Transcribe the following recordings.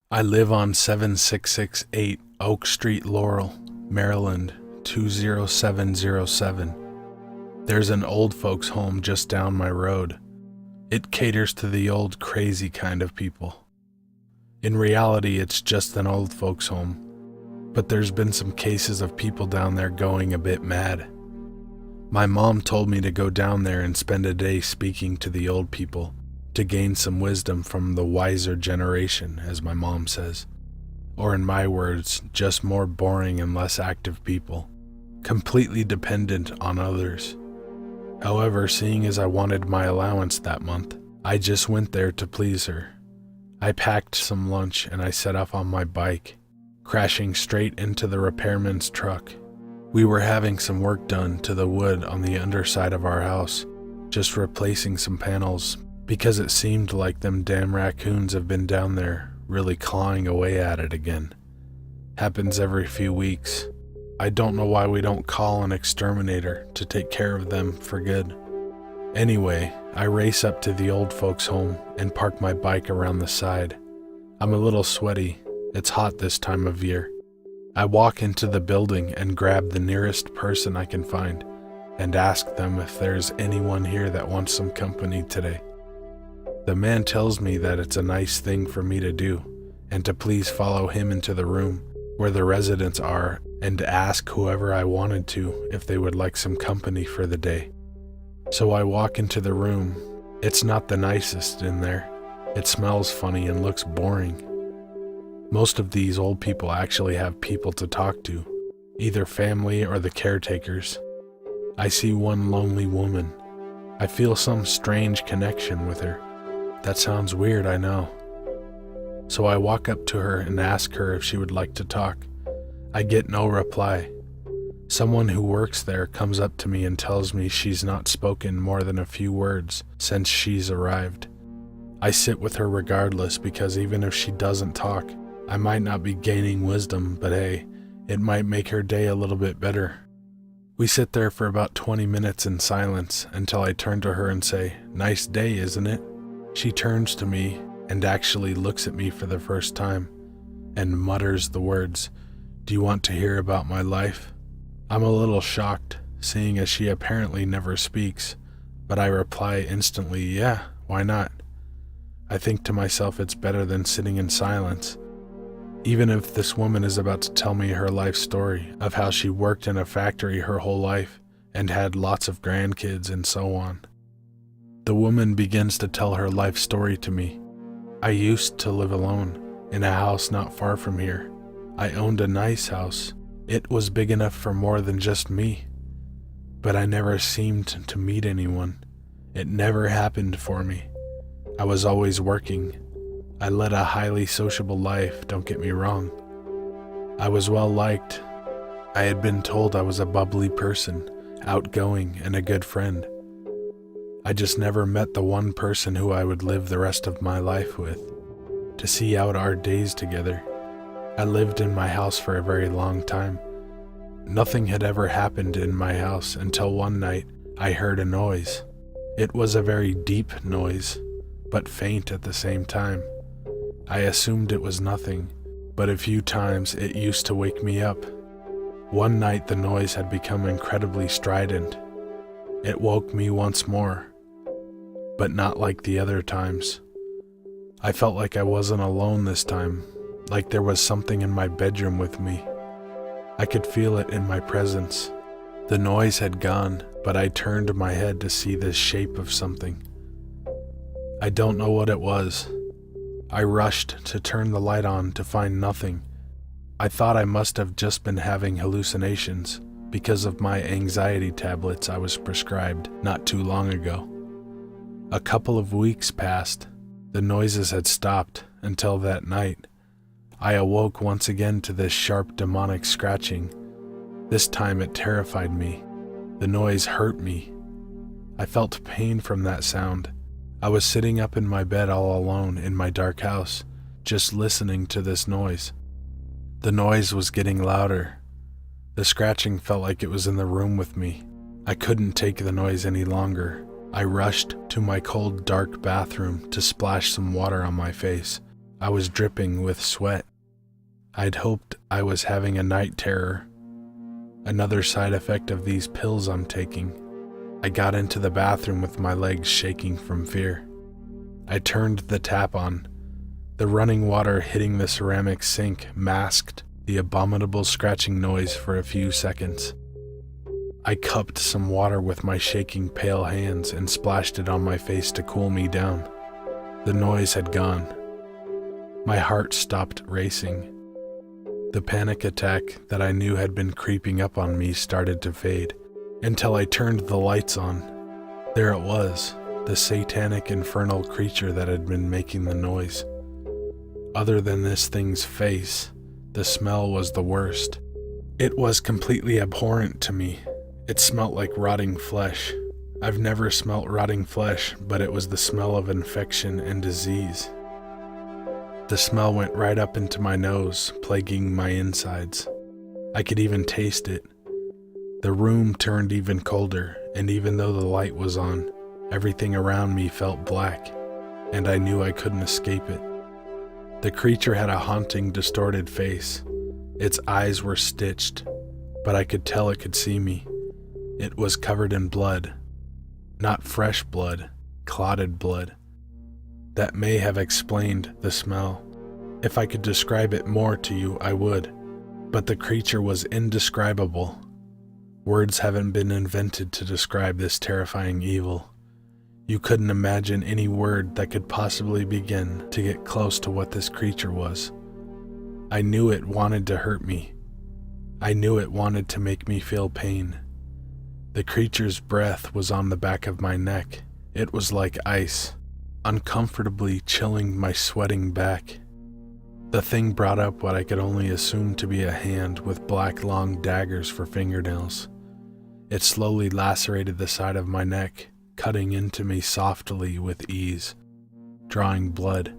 I live on 7668 Oak Street, Laurel, Maryland, 20707. There's an old folks home just down my road. It caters to the old crazy kind of people. In reality, it's just an old folks home, but there's been some cases of people down there going a bit mad. My mom told me to go down there and spend a day speaking to the old people to gain some wisdom from the wiser generation, as my mom says. Or in my words, just more boring and less active people, completely dependent on others. However, seeing as I wanted my allowance that month, I just went there to please her. I packed some lunch and I set off on my bike, crashing straight into the repairman's truck. We were having some work done to the wood on the underside of our house, just replacing some panels, because it seemed like them damn raccoons have been down there really clawing away at it again. Happens every few weeks. I don't know why we don't call an exterminator to take care of them for good. Anyway, I race up to the old folks' home and park my bike around the side. I'm a little sweaty. It's hot this time of year. I walk into the building and grab the nearest person I can find and ask them if there's anyone here that wants some company today. The man tells me that it's a nice thing for me to do and to please follow him into the room where the residents are and ask whoever I wanted to if they would like some company for the day. So I walk into the room. It's not the nicest in there. It smells funny and looks boring. Most of these old people actually have people to talk to, either family or the caretakers. I see one lonely woman. I feel some strange connection with her. That sounds weird, I know. So I walk up to her and ask her if she would like to talk. I get no reply. Someone who works there comes up to me and tells me she's not spoken more than a few words since she's arrived. I sit with her regardless, because even if she doesn't talk, I might not be gaining wisdom, but hey, it might make her day a little bit better. We sit there for about 20 minutes in silence until I turn to her and say, "Nice day, isn't it?" She turns to me and actually looks at me for the first time and mutters the words, "Do you want to hear about my life?" I'm a little shocked, seeing as she apparently never speaks, but I reply instantly, "Yeah, why not?" I think to myself it's better than sitting in silence. Even if this woman is about to tell me her life story of how she worked in a factory her whole life and had lots of grandkids and so on. The woman begins to tell her life story to me. I used to live alone in a house not far from here. I owned a nice house. It was big enough for more than just me. But I never seemed to meet anyone. It never happened for me. I was always working. I led a highly sociable life, don't get me wrong. I was well liked. I had been told I was a bubbly person, outgoing, and a good friend. I just never met the one person who I would live the rest of my life with, to see out our days together. I lived in my house for a very long time. Nothing had ever happened in my house until one night I heard a noise. It was a very deep noise, but faint at the same time. I assumed it was nothing, but a few times it used to wake me up. One night the noise had become incredibly strident. It woke me once more, but not like the other times. I felt like I wasn't alone this time, like there was something in my bedroom with me. I could feel it in my presence. The noise had gone, but I turned my head to see this shape of something. I don't know what it was. I rushed to turn the light on to find nothing. I thought I must have just been having hallucinations because of my anxiety tablets I was prescribed not too long ago. A couple of weeks passed. The noises had stopped until that night. I awoke once again to this sharp demonic scratching. This time it terrified me. The noise hurt me. I felt pain from that sound. I was sitting up in my bed all alone in my dark house, just listening to this noise. The noise was getting louder. The scratching felt like it was in the room with me. I couldn't take the noise any longer. I rushed to my cold, dark bathroom to splash some water on my face. I was dripping with sweat. I'd hoped I was having a night terror, another side effect of these pills I'm taking. I got into the bathroom with my legs shaking from fear. I turned the tap on. The running water hitting the ceramic sink masked the abominable scratching noise for a few seconds. I cupped some water with my shaking pale hands and splashed it on my face to cool me down. The noise had gone. My heart stopped racing. The panic attack that I knew had been creeping up on me started to fade, until I turned the lights on. There it was, the satanic infernal creature that had been making the noise. Other than this thing's face, the smell was the worst. It was completely abhorrent to me. It smelt like rotting flesh. I've never smelt rotting flesh, but it was the smell of infection and disease. The smell went right up into my nose, plaguing my insides. I could even taste it. The room turned even colder, and even though the light was on, everything around me felt black, and I knew I couldn't escape it. The creature had a haunting, distorted face. Its eyes were stitched, but I could tell it could see me. It was covered in blood. Not fresh blood, clotted blood. That may have explained the smell. If I could describe it more to you, I would. But the creature was indescribable. Words haven't been invented to describe this terrifying evil. You couldn't imagine any word that could possibly begin to get close to what this creature was. I knew it wanted to hurt me. I knew it wanted to make me feel pain. The creature's breath was on the back of my neck. It was like ice, uncomfortably chilling my sweating back. The thing brought up what I could only assume to be a hand with black long daggers for fingernails. It slowly lacerated the side of my neck, cutting into me softly with ease, drawing blood.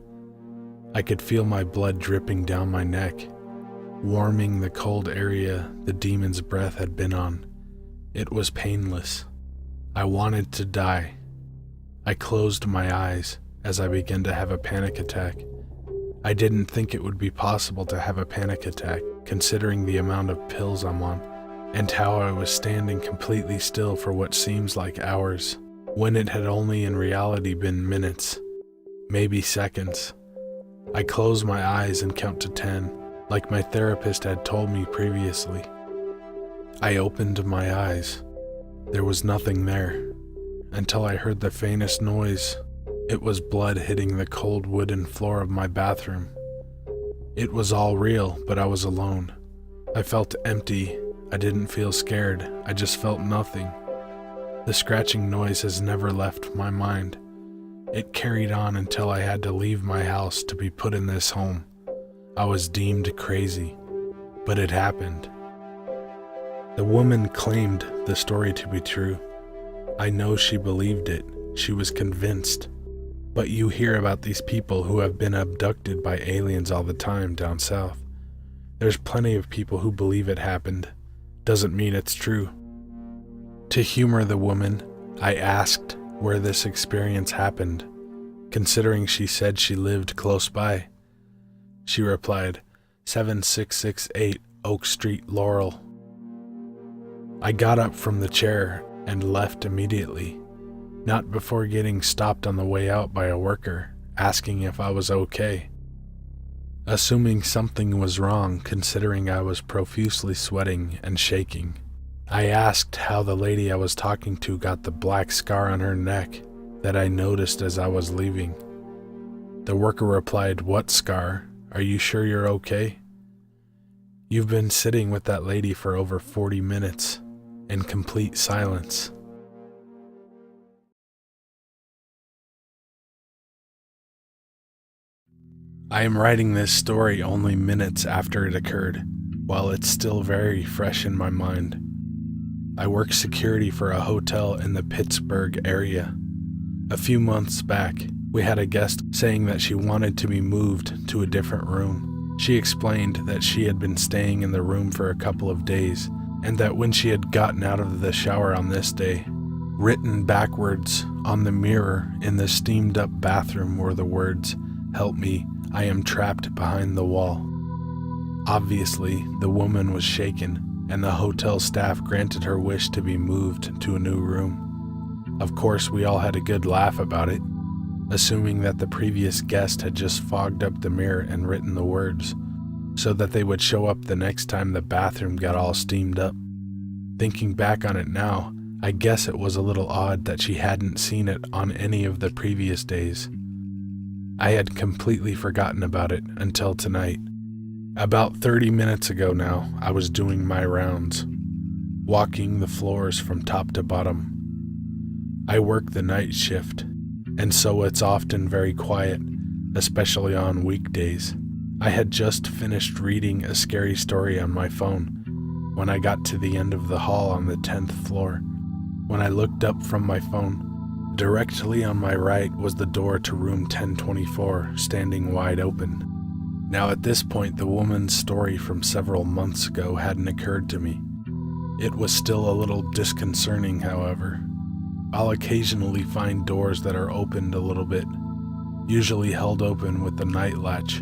I could feel my blood dripping down my neck, warming the cold area the demon's breath had been on. It was painless. I wanted to die. I closed my eyes as I began to have a panic attack. I didn't think it would be possible to have a panic attack, considering the amount of pills I'm on, and how I was standing completely still for what seems like hours, when it had only in reality been minutes, maybe seconds. I close my eyes and count to 10, like my therapist had told me previously. I opened my eyes. There was nothing there, until I heard the faintest noise. It was blood hitting the cold wooden floor of my bathroom. It was all real, but I was alone. I felt empty. I didn't feel scared. I just felt nothing. The scratching noise has never left my mind. It carried on until I had to leave my house to be put in this home. I was deemed crazy, but it happened. The woman claimed the story to be true. I know she believed it. She was convinced. But you hear about these people who have been abducted by aliens all the time down south. There's plenty of people who believe it happened. Doesn't mean it's true. To humor the woman, I asked where this experience happened, considering she said she lived close by. She replied, 7668 Oak Street, Laurel. I got up from the chair and left immediately, not before getting stopped on the way out by a worker, asking if I was okay. Assuming something was wrong, considering I was profusely sweating and shaking, I asked how the lady I was talking to got the black scar on her neck that I noticed as I was leaving. The worker replied, "What scar? Are you sure you're okay? You've been sitting with that lady for over 40 minutes in complete silence." I am writing this story only minutes after it occurred, while it's still very fresh in my mind. I work security for a hotel in the Pittsburgh area. A few months back, we had a guest saying that she wanted to be moved to a different room. She explained that she had been staying in the room for a couple of days, and that when she had gotten out of the shower on this day, written backwards on the mirror in the steamed-up bathroom were the words, "Help me, I am trapped behind the wall. Obviously, the woman was shaken, and the hotel staff granted her wish to be moved to a new room. Of course, we all had a good laugh about it, assuming that the previous guest had just fogged up the mirror and written the words, so that they would show up the next time the bathroom got all steamed up. Thinking back on it now, I guess it was a little odd that she hadn't seen it on any of the previous days. I had completely forgotten about it until tonight. About 30 minutes ago now, I was doing my rounds, walking the floors from top to bottom. I work the night shift, and so it's often very quiet, especially on weekdays. I had just finished reading a scary story on my phone when I got to the end of the hall on the 10th floor. When I looked up from my phone, directly on my right was the door to room 1024 standing wide open. Now at this point, the woman's story from several months ago hadn't occurred to me. It was still a little disconcerting, however. I'll occasionally find doors that are opened a little bit, usually held open with the night latch,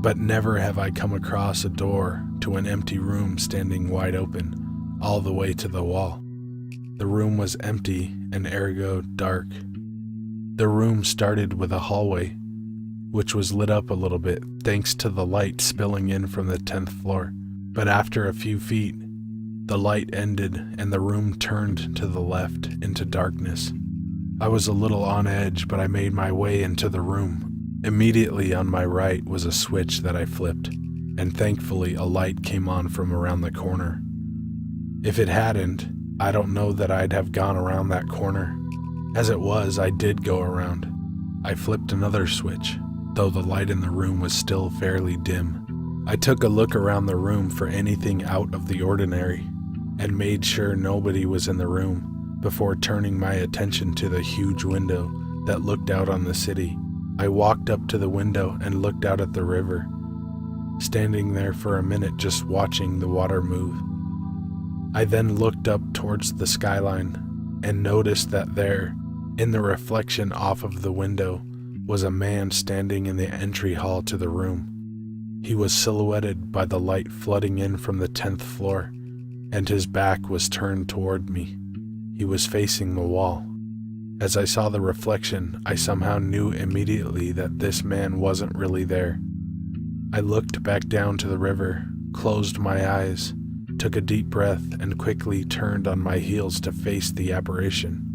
but never have I come across a door to an empty room standing wide open, all the way to the wall. The room was empty and ergo dark. The room started with a hallway, which was lit up a little bit thanks to the light spilling in from the 10th floor. But after a few feet, the light ended and the room turned to the left into darkness. I was a little on edge, but I made my way into the room. Immediately on my right was a switch that I flipped, and thankfully a light came on from around the corner. If it hadn't, I don't know that I'd have gone around that corner. As it was, I did go around. I flipped another switch, though the light in the room was still fairly dim. I took a look around the room for anything out of the ordinary, and made sure nobody was in the room before turning my attention to the huge window that looked out on the city. I walked up to the window and looked out at the river, standing there for a minute just watching the water move. I then looked up towards the skyline and noticed that there, in the reflection off of the window, was a man standing in the entry hall to the room. He was silhouetted by the light flooding in from the 10th floor, and his back was turned toward me. He was facing the wall. As I saw the reflection, I somehow knew immediately that this man wasn't really there. I looked back down to the river, closed my eyes, took a deep breath, and quickly turned on my heels to face the apparition.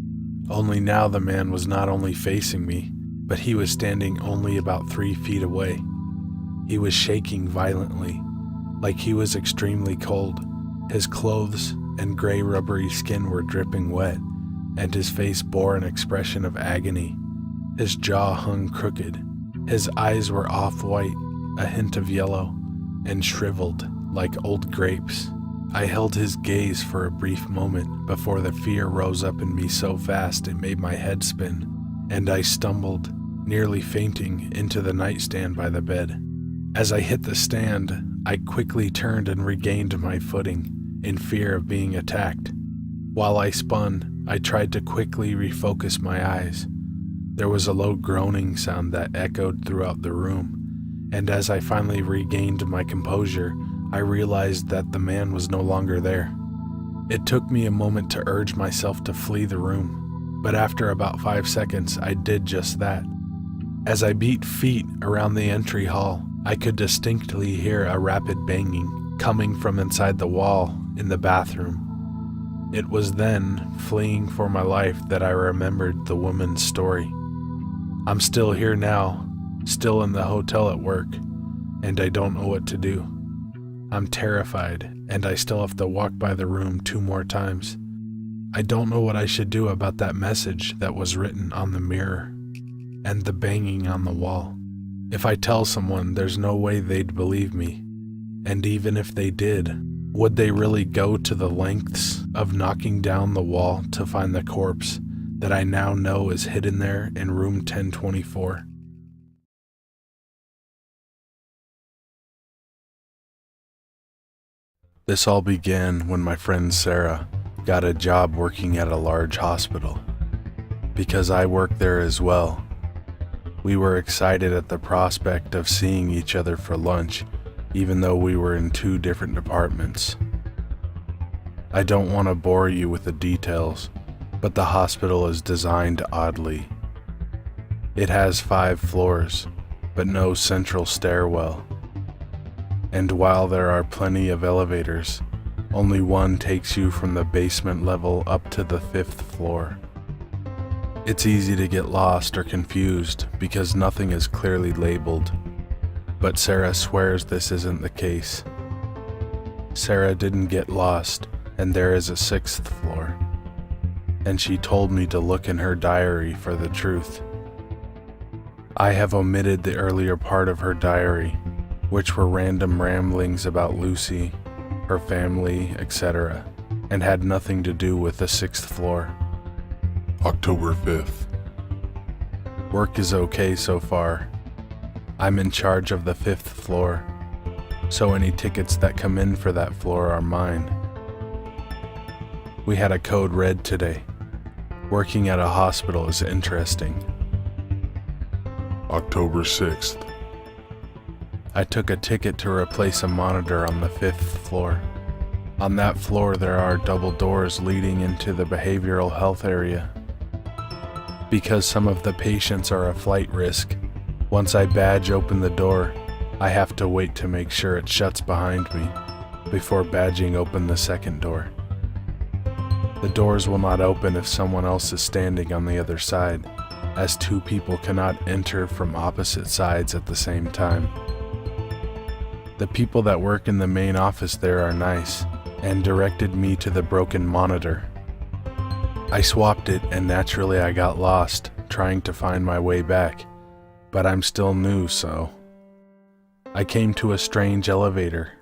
Only now the man was not only facing me, but he was standing only about 3 feet away. He was shaking violently, like he was extremely cold. His clothes and gray rubbery skin were dripping wet, and his face bore an expression of agony. His jaw hung crooked. His eyes were off-white, a hint of yellow, and shriveled like old grapes. I held his gaze for a brief moment before the fear rose up in me so fast it made my head spin, and I stumbled, nearly fainting, into the nightstand by the bed. As I hit the stand, I quickly turned and regained my footing, in fear of being attacked. While I spun, I tried to quickly refocus my eyes. There was a low groaning sound that echoed throughout the room, and as I finally regained my composure, I realized that the man was no longer there. It took me a moment to urge myself to flee the room, but after about 5 seconds, I did just that. As I beat feet around the entry hall, I could distinctly hear a rapid banging coming from inside the wall in the bathroom. It was then, fleeing for my life, that I remembered the woman's story. I'm still here now, still in the hotel at work, and I don't know what to do. I'm terrified, and I still have to walk by the room 2 more times. I don't know what I should do about that message that was written on the mirror, and the banging on the wall. If I tell someone, there's no way they'd believe me. And even if they did, would they really go to the lengths of knocking down the wall to find the corpse that I now know is hidden there in room 1024? This all began when my friend Sarah got a job working at a large hospital. Because I work there as well, We were excited at the prospect of seeing each other for lunch, even though we were in two different departments. I don't want to bore you with the details, but the hospital is designed oddly. It has 5 floors, but no central stairwell. And while there are plenty of elevators, only one takes you from the basement level up to the 5th floor. It's easy to get lost or confused because nothing is clearly labeled, but Sarah swears this isn't the case. Sarah didn't get lost, and there is a 6th floor, and she told me to look in her diary for the truth. I have omitted the earlier part of her diary, which were random ramblings about Lucy, her family, etc., and had nothing to do with the 6th floor. October 5th. Work is okay so far. I'm in charge of the 5th floor, so any tickets that come in for that floor are mine. We had a code red today. Working at a hospital is interesting. October 6th. I took a ticket to replace a monitor on the 5th floor. On that floor there are double doors leading into the behavioral health area. Because some of the patients are a flight risk, once I badge open the door, I have to wait to make sure it shuts behind me before badging open the second door. The doors will not open if someone else is standing on the other side, as 2 people cannot enter from opposite sides at the same time. The people that work in the main office there are nice, and directed me to the broken monitor. I swapped it, and naturally I got lost, trying to find my way back, but I'm still new, so I came to a strange elevator.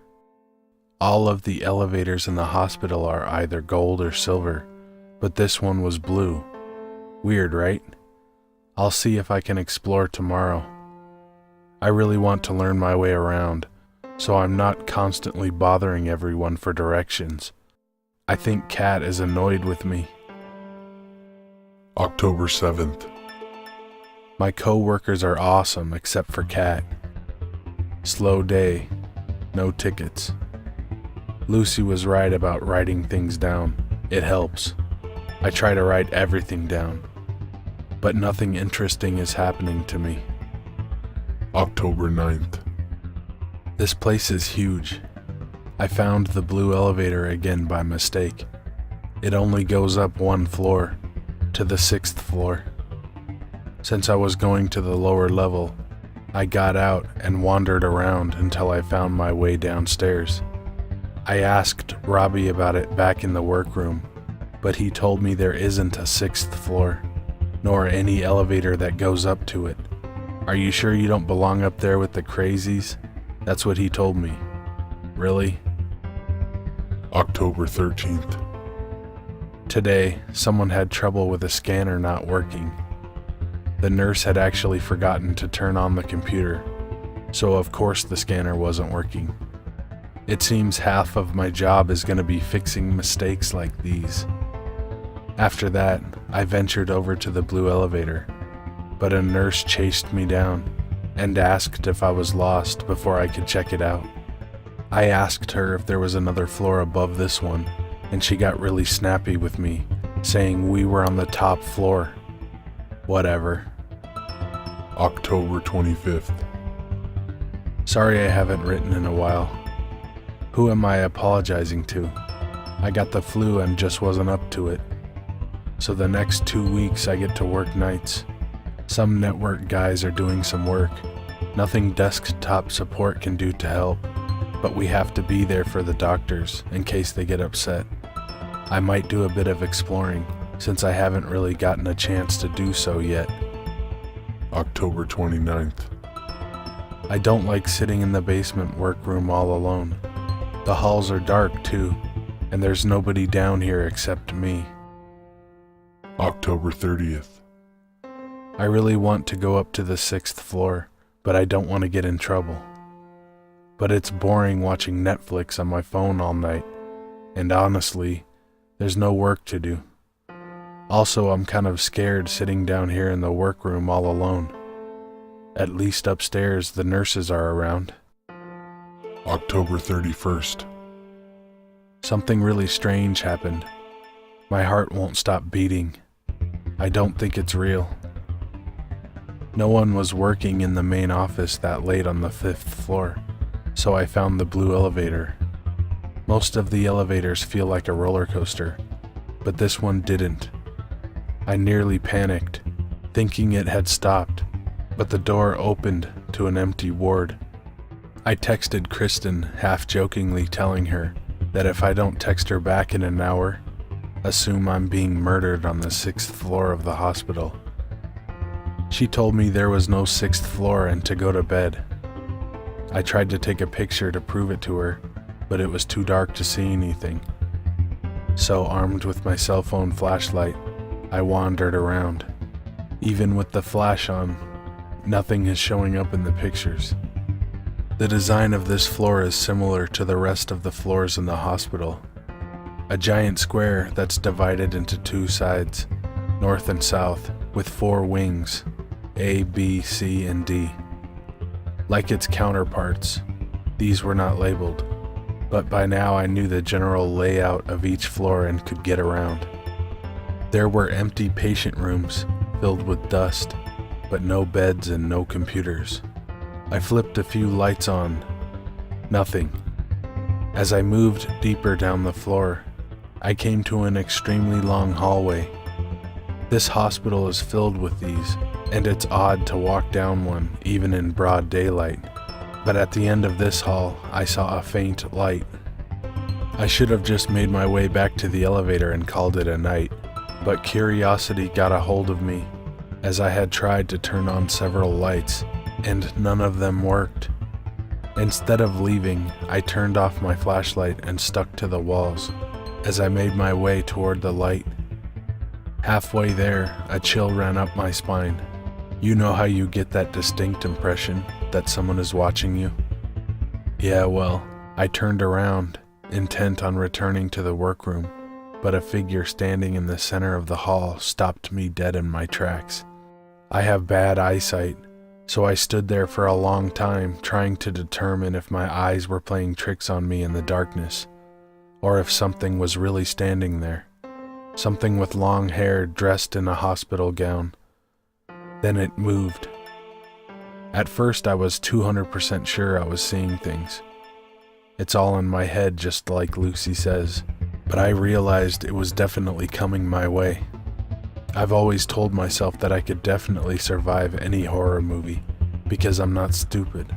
All of the elevators in the hospital are either gold or silver, but this one was blue. Weird, right? I'll see if I can explore tomorrow. I really want to learn my way around, so I'm not constantly bothering everyone for directions. I think Kat is annoyed with me. October 7th. My co-workers are awesome except for Kat. Slow day, no tickets. Lucy was right about writing things down. It helps. I try to write everything down, but nothing interesting is happening to me. October 9th. This place is huge. I found the blue elevator again by mistake. It only goes up 1 floor, to the 6th floor. Since I was going to the lower level, I got out and wandered around until I found my way downstairs. I asked Robbie about it back in the workroom, but he told me there isn't a 6th floor, nor any elevator that goes up to it. Are you sure you don't belong up there with the crazies? That's what he told me. Really? October 13th. Today, someone had trouble with a scanner not working. The nurse had actually forgotten to turn on the computer, so of course the scanner wasn't working. It seems half of my job is going to be fixing mistakes like these. After that, I ventured over to the blue elevator, but a nurse chased me down and asked if I was lost before I could check it out. I asked her if there was another floor above this one, and she got really snappy with me, saying we were on the top floor. Whatever. October 25th. Sorry I haven't written in a while. Who am I apologizing to? I got the flu and just wasn't up to it. So the next 2 weeks I get to work nights. Some network guys are doing some work. Nothing desktop support can do to help, but we have to be there for the doctors in case they get upset. I might do a bit of exploring, since I haven't really gotten a chance to do so yet. October 29th. I don't like sitting in the basement workroom all alone. The halls are dark too, and there's nobody down here except me. October 30th. I really want to go up to the 6th floor, but I don't want to get in trouble. But it's boring watching Netflix on my phone all night, and honestly, there's no work to do. Also, I'm kind of scared sitting down here in the workroom all alone. At least upstairs the nurses are around. October 31st. Something really strange happened. My heart won't stop beating. I don't think it's real. No one was working in the main office that late on the 5th floor, so I found the blue elevator. Most of the elevators feel like a roller coaster, but this one didn't. I nearly panicked, thinking it had stopped, but the door opened to an empty ward. I texted Kristen, half-jokingly telling her that if I don't text her back in an hour, assume I'm being murdered on the 6th floor of the hospital. She told me there was no 6th floor and to go to bed. I tried to take a picture to prove it to her, but it was too dark to see anything. So, armed with my cell phone flashlight, I wandered around. Even with the flash on, nothing is showing up in the pictures. The design of this floor is similar to the rest of the floors in the hospital. A giant square that's divided into two sides, north and south, with 4 wings, A, B, C, and D. Like its counterparts, these were not labeled, but by now I knew the general layout of each floor and could get around. There were empty patient rooms filled with dust, but no beds and no computers. I flipped a few lights on. Nothing. As I moved deeper down the floor, I came to an extremely long hallway. This hospital is filled with these, and it's odd to walk down one even in broad daylight. But at the end of this hall, I saw a faint light. I should have just made my way back to the elevator and called it a night, but curiosity got a hold of me, as I had tried to turn on several lights, and none of them worked. Instead of leaving, I turned off my flashlight and stuck to the walls as I made my way toward the light. Halfway there, a chill ran up my spine. You know how you get that distinct impression that someone is watching you? Yeah, well, I turned around, intent on returning to the workroom, but a figure standing in the center of the hall stopped me dead in my tracks. I have bad eyesight, so I stood there for a long time trying to determine if my eyes were playing tricks on me in the darkness, or if something was really standing there. Something with long hair dressed in a hospital gown. Then it moved. At first I was 200% sure I was seeing things. It's all in my head, just like Lucy says, but I realized it was definitely coming my way. I've always told myself that I could definitely survive any horror movie because I'm not stupid.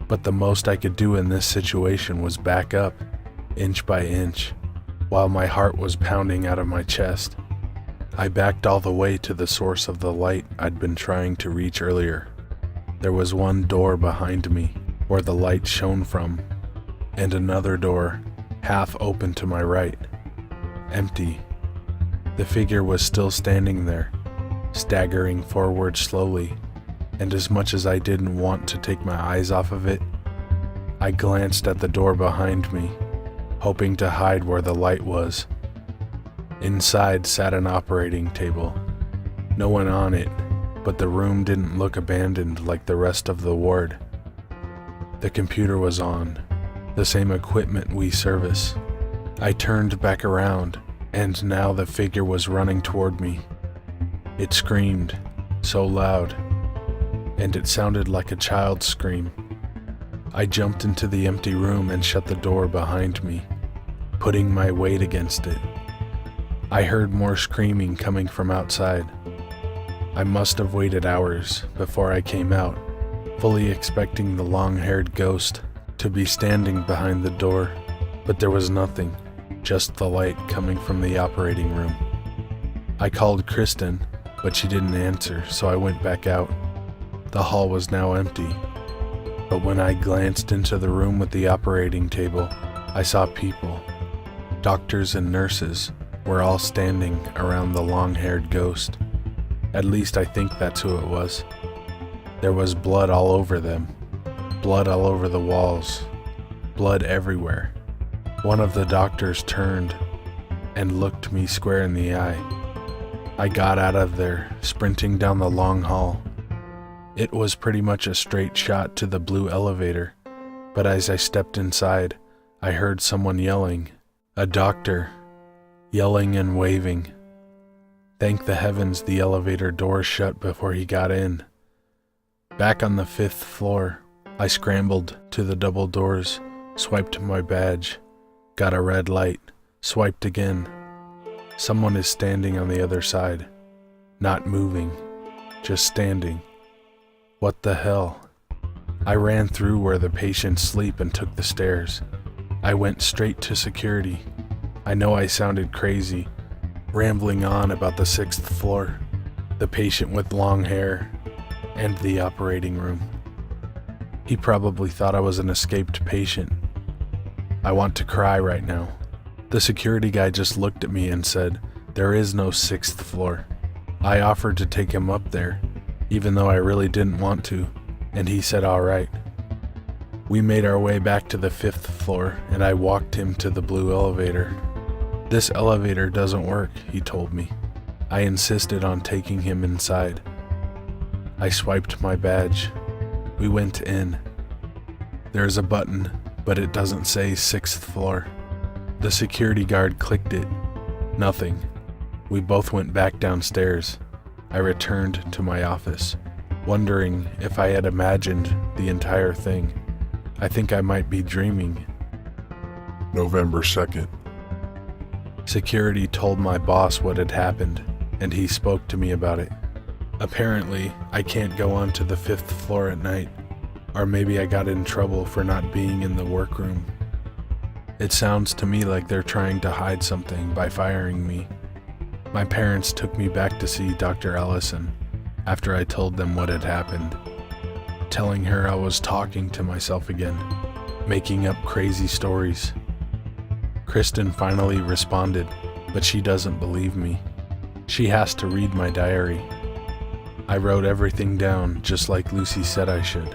But the most I could do in this situation was back up, inch by inch, while my heart was pounding out of my chest. I backed all the way to the source of the light I'd been trying to reach earlier. There was one door behind me where the light shone from, and another door half open to my right, empty. The figure was still standing there, staggering forward slowly, and as much as I didn't want to take my eyes off of it, I glanced at the door behind me, hoping to hide where the light was. Inside sat an operating table. No one on it, but the room didn't look abandoned like the rest of the ward. The computer was on, the same equipment we service. I turned back around, and now the figure was running toward me. It screamed, so loud, and it sounded like a child's scream. I jumped into the empty room and shut the door behind me, putting my weight against it. I heard more screaming coming from outside. I must have waited hours before I came out, fully expecting the long-haired ghost to be standing behind the door, but there was nothing. Just the light coming from the operating room. I called Kristen, but she didn't answer, so I went back out. The hall was now empty, but when I glanced into the room with the operating table, I saw people. Doctors and nurses were all standing around the long-haired ghost. At least I think that's who it was. There was blood all over them, blood all over the walls, blood everywhere. One of the doctors turned and looked me square in the eye. I got out of there, sprinting down the long hall. It was pretty much a straight shot to the blue elevator, but as I stepped inside, I heard someone yelling, a doctor, yelling and waving. Thank the heavens the elevator door shut before he got in. Back on the 5th floor, I scrambled to the double doors, swiped my badge, got a red light, swiped again. Someone is standing on the other side, not moving, just standing. What the hell? I ran through where the patients sleep and took the stairs. I went straight to security. I know I sounded crazy, rambling on about the 6th floor, the patient with long hair, and the operating room. He probably thought I was an escaped patient. I want to cry right now. The security guy just looked at me and said, "There is no 6th floor." I offered to take him up there, even though I really didn't want to, and he said all right. We made our way back to the 5th floor, and I walked him to the blue elevator. "This elevator doesn't work," he told me. I insisted on taking him inside. I swiped my badge. We went in. There's a button, but it doesn't say 6th floor. The security guard clicked it. Nothing. We both went back downstairs. I returned to my office, wondering if I had imagined the entire thing. I think I might be dreaming. November 2nd. Security told my boss what had happened, and he spoke to me about it. Apparently, I can't go onto the 5th floor at night, or maybe I got in trouble for not being in the workroom. It sounds to me like they're trying to hide something by firing me. My parents took me back to see Dr. Allison after I told them what had happened, telling her I was talking to myself again, making up crazy stories. Kristen finally responded, but she doesn't believe me. She has to read my diary. I wrote everything down just like Lucy said I should.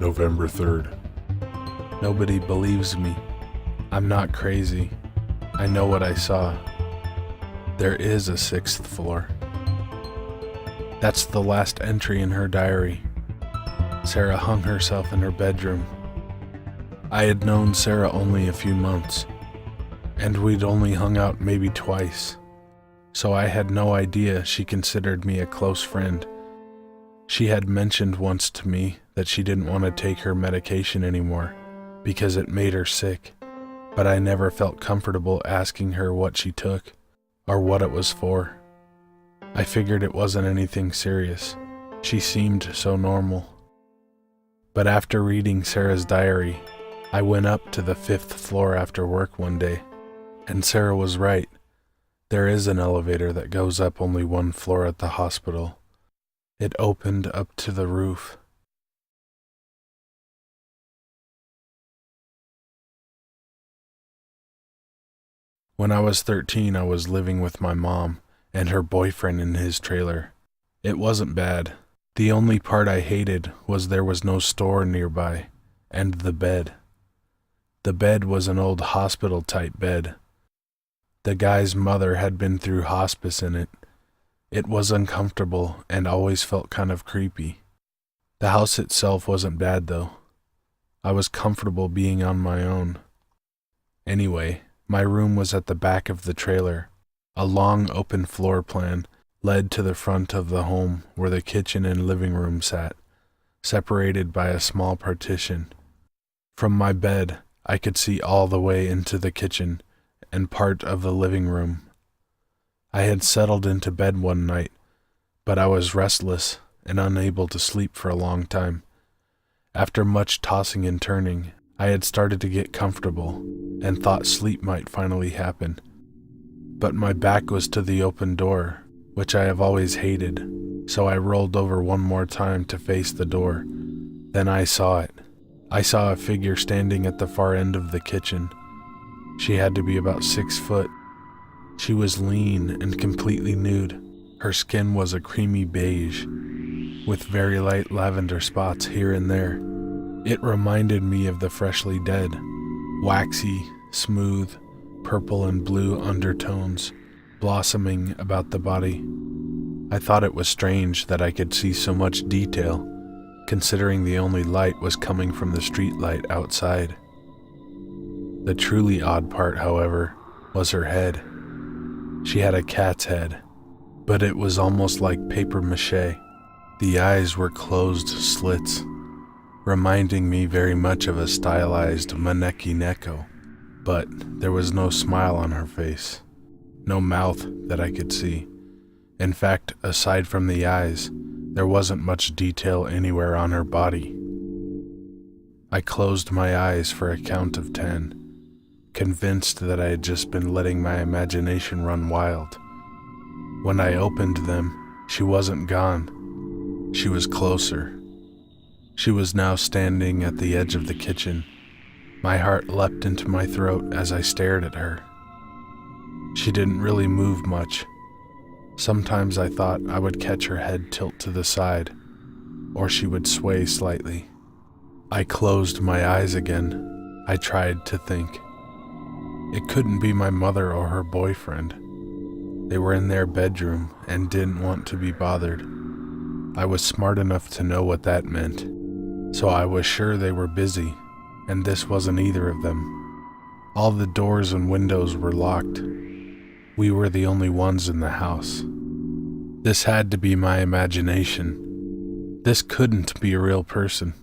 November 3rd. Nobody believes me. I'm not crazy. I know what I saw. There is a 6th floor. That's the last entry in her diary. Sarah hung herself in her bedroom. I had known Sarah only a few months, and we'd only hung out maybe twice, so I had no idea she considered me a close friend. She had mentioned once to me that she didn't want to take her medication anymore because it made her sick, but I never felt comfortable asking her what she took or what it was for. I figured it wasn't anything serious. She seemed so normal. But after reading Sarah's diary, I went up to the 5th floor after work one day, and Sarah was right. There is an elevator that goes up only one floor at the hospital. It opened up to the roof. When I was 13, I was living with my mom and her boyfriend in his trailer. It wasn't bad. The only part I hated was there was no store nearby, and the bed. The bed was an old hospital-type bed. The guy's mother had been through hospice in it. It was uncomfortable and always felt kind of creepy. The house itself wasn't bad, though. I was comfortable being on my own. Anyway, my room was at the back of the trailer. A long open floor plan led to the front of the home where the kitchen and living room sat, separated by a small partition. From my bed, I could see all the way into the kitchen and part of the living room. I had settled into bed one night, but I was restless and unable to sleep for a long time. After much tossing and turning, I had started to get comfortable and thought sleep might finally happen. But my back was to the open door, which I have always hated, so I rolled over one more time to face the door. Then I saw it. I saw a figure standing at the far end of the kitchen. She had to be about 6 foot. She was lean and completely nude. Her skin was a creamy beige, with very light lavender spots here and there. It reminded me of the freshly dead, waxy, smooth, purple and blue undertones blossoming about the body. I thought it was strange that I could see so much detail, considering the only light was coming from the street light outside. The truly odd part, however, was her head. She had a cat's head, but it was almost like paper mache. The eyes were closed slits, reminding me very much of a stylized maneki neko, but there was no smile on her face, no mouth that I could see. In fact, aside from the eyes, there wasn't much detail anywhere on her body. I closed my eyes for a count of 10, convinced that I had just been letting my imagination run wild. When I opened them, she wasn't gone. She was closer. She was now standing at the edge of the kitchen. My heart leapt into my throat as I stared at her. She didn't really move much. Sometimes I thought I would catch her head tilt to the side, or she would sway slightly. I closed my eyes again. I tried to think. It couldn't be my mother or her boyfriend. They were in their bedroom and didn't want to be bothered. I was smart enough to know what that meant, so I was sure they were busy, and this wasn't either of them. All the doors and windows were locked. We were the only ones in the house. This had to be my imagination. This couldn't be a real person.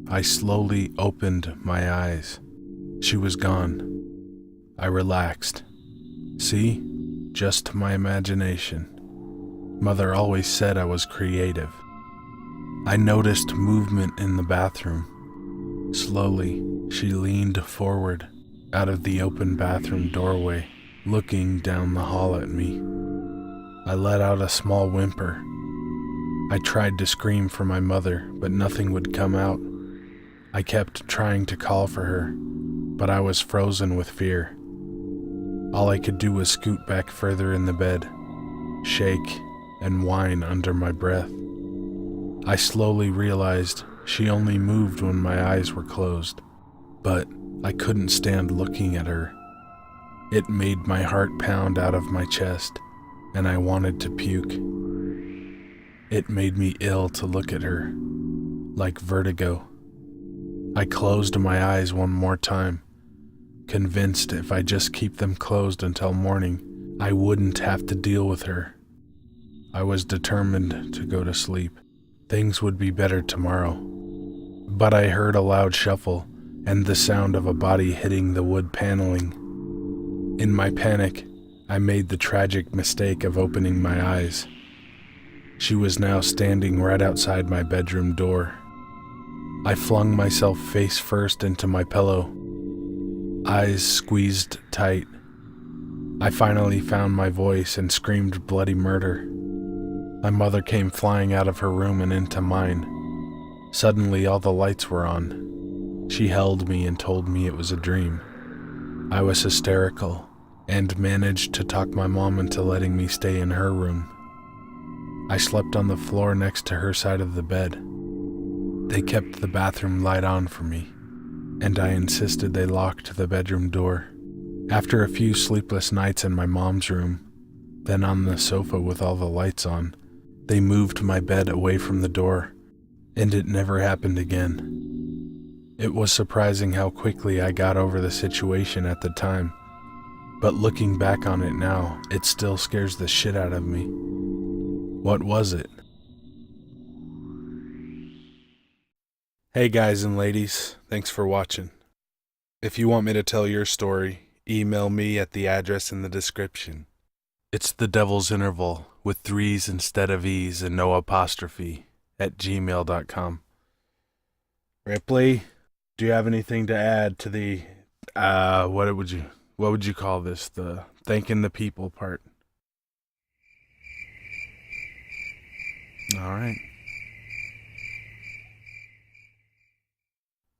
I slowly opened my eyes. She was gone. I relaxed. See? Just my imagination. Mother always said I was creative. I noticed movement in the bathroom. Slowly, she leaned forward out of the open bathroom doorway, looking down the hall at me. I let out a small whimper. I tried to scream for my mother, but nothing would come out. I kept trying to call for her, but I was frozen with fear. All I could do was scoot back further in the bed, shake, and whine under my breath. I slowly realized she only moved when my eyes were closed, but I couldn't stand looking at her. It made my heart pound out of my chest, and I wanted to puke. It made me ill to look at her, like vertigo. I closed my eyes one more time, convinced if I just keep them closed until morning, I wouldn't have to deal with her. I was determined to go to sleep. Things would be better tomorrow. But I heard a loud shuffle and the sound of a body hitting the wood paneling. In my panic, I made the tragic mistake of opening my eyes. She was now standing right outside my bedroom door. I flung myself face first into my pillow, eyes squeezed tight. I finally found my voice and screamed bloody murder. My mother came flying out of her room and into mine. Suddenly, all the lights were on. She held me and told me it was a dream. I was hysterical and managed to talk my mom into letting me stay in her room. I slept on the floor next to her side of the bed. They kept the bathroom light on for me, and I insisted they locked the bedroom door. After a few sleepless nights in my mom's room, then on the sofa with all the lights on, they moved my bed away from the door, and it never happened again. It was surprising how quickly I got over the situation at the time, but looking back on it now, it still scares the shit out of me. What was it? Hey guys and ladies, thanks for watching. If you want me to tell your story, email me at the address in the description. It's the Devil's Interval with 3's instead of E's and no apostrophe at gmail.com. Ripley, do you have anything to add to the what would you call this? The thanking the people part? All right.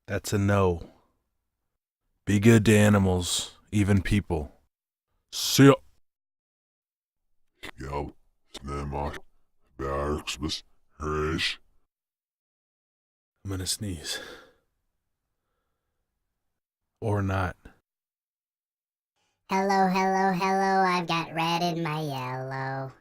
That's a no. Be good to animals, even people. See ya. Scout, Snamok, Barksbus, Herish. I'm gonna sneeze. Or not. Hello, hello, hello, I've got red in my yellow.